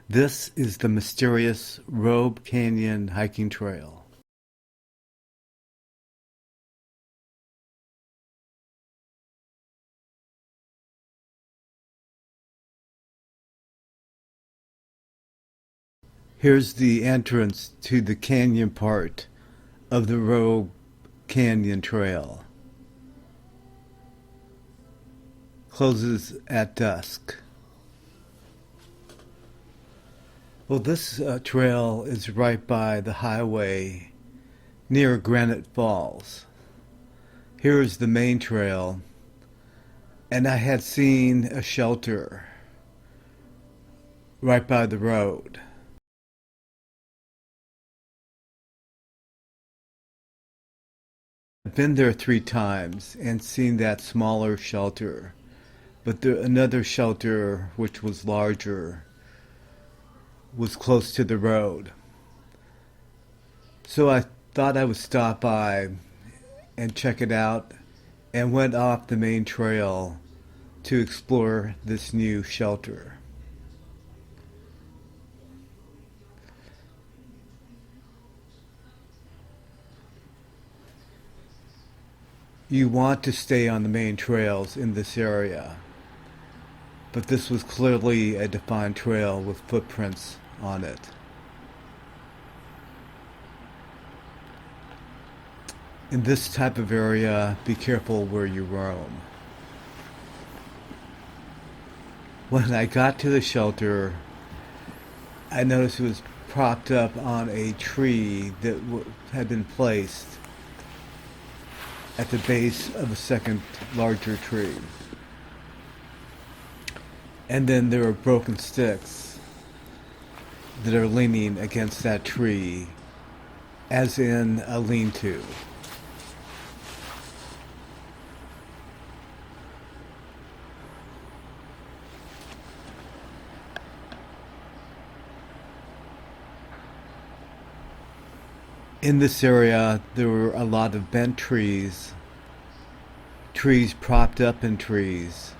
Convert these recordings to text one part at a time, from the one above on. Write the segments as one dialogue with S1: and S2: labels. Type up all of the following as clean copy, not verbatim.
S1: This is the mysterious Robe Canyon hiking trail. Here's the entrance to the canyon part of the Robe Canyon trail. Closes at dusk. Well, this trail is right by the highway near Granite Falls. Here's the main trail, and I had seen a shelter right by the road. I've been there 3 times and seen that smaller shelter, but another shelter, which was larger, was close to the road. So I thought I would stop by and check it out and went off the main trail to explore this new shelter. You want to stay on the main trails in this area, but this was clearly a defined trail with footprints on it. In this type of area, be careful where you roam. When I got to the shelter, I noticed it was propped up on a tree that had been placed at the base of a second larger tree. And then there are broken sticks that are leaning against that tree, as in a lean-to. In this area, there were a lot of bent trees, trees propped up in trees,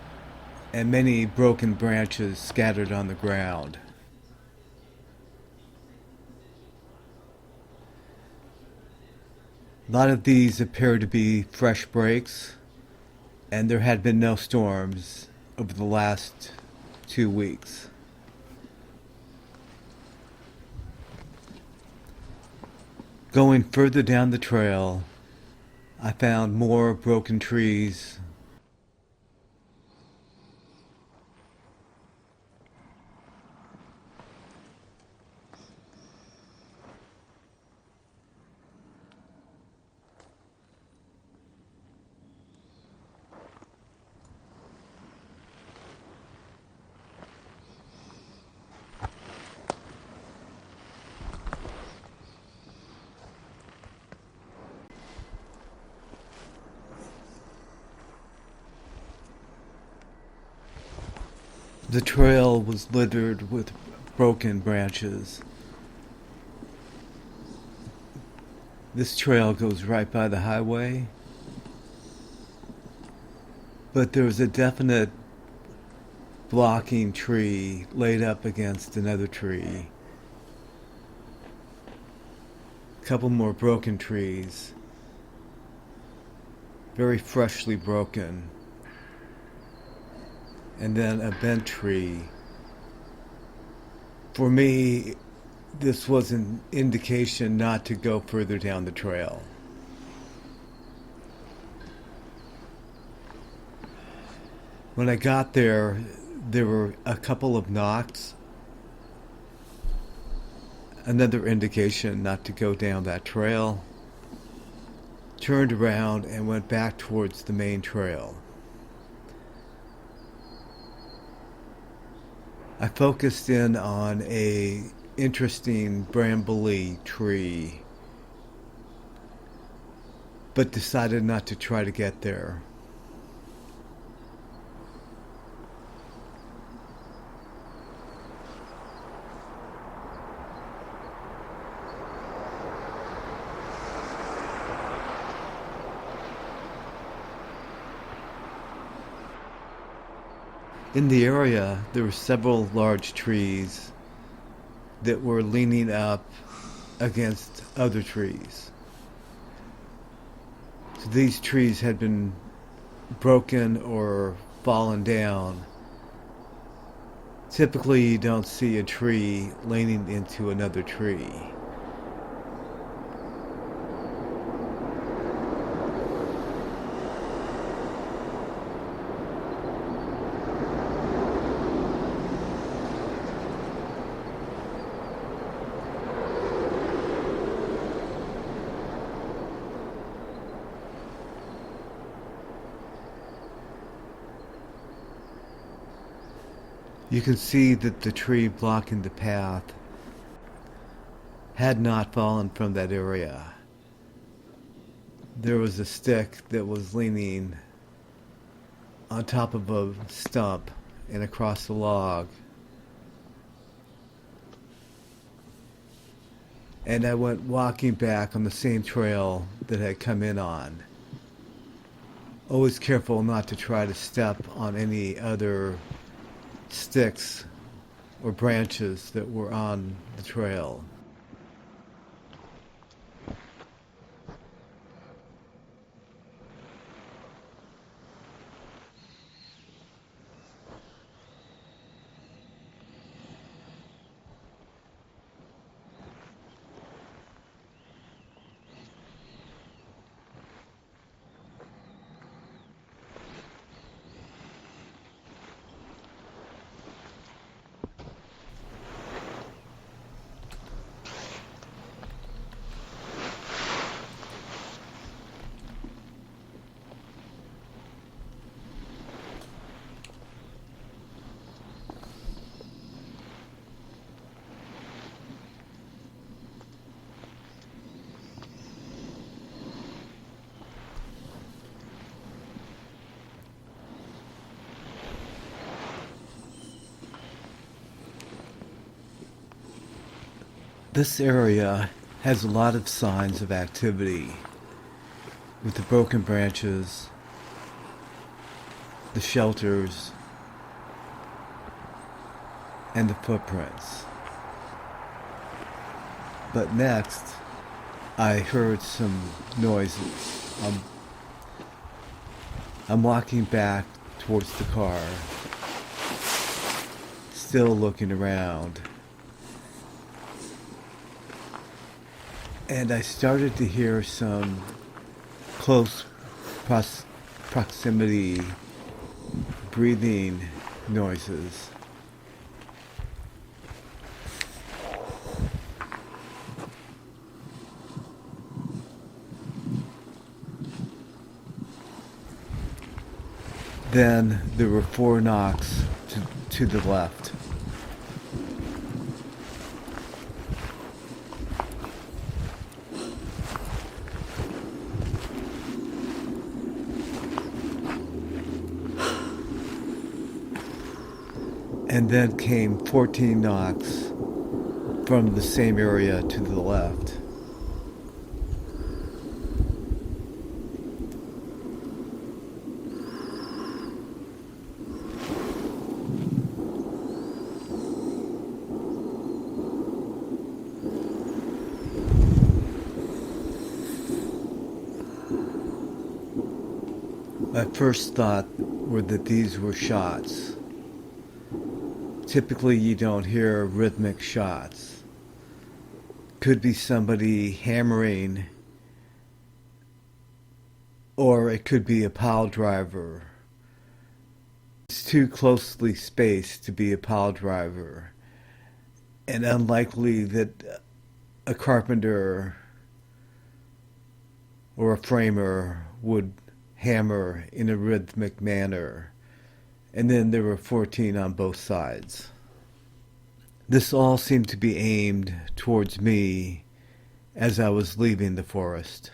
S1: and many broken branches scattered on the ground. A lot of these appear to be fresh breaks, and there had been no storms over the last 2 weeks. Going further down the trail, I found more broken trees. The trail was littered with broken branches. This trail goes right by the highway, but there was a definite blocking tree laid up against another tree. A couple more broken trees, very freshly broken. And then a bent tree. For me, this was an indication not to go further down the trail. When I got there, there were a couple of knocks, another indication not to go down that trail. Turned around and went back towards the main trail. I focused in on a interesting brambly tree, but decided not to try to get there. In the area, there were several large trees that were leaning up against other trees. So these trees had been broken or fallen down. Typically, you don't see a tree leaning into another tree. You can see that the tree blocking the path had not fallen from that area. There was a stick that was leaning on top of a stump and across the log. And I went walking back on the same trail that I had come in on. Always careful not to try to step on any other sticks or branches that were on the trail. This area has a lot of signs of activity, with the broken branches, the shelters, and the footprints. But next, I heard some noises. I'm walking back towards the car, still looking around. And I started to hear some close proximity breathing noises. Then there were 4 knocks to the left. And then came 14 knocks from the same area to the left. My first thought were that these were shots. Typically, you don't hear rhythmic shots. Could be somebody hammering, or it could be a pile driver. It's too closely spaced to be a pile driver, and unlikely that a carpenter or a framer would hammer in a rhythmic manner. And then there were 14 on both sides. This all seemed to be aimed towards me as I was leaving the forest.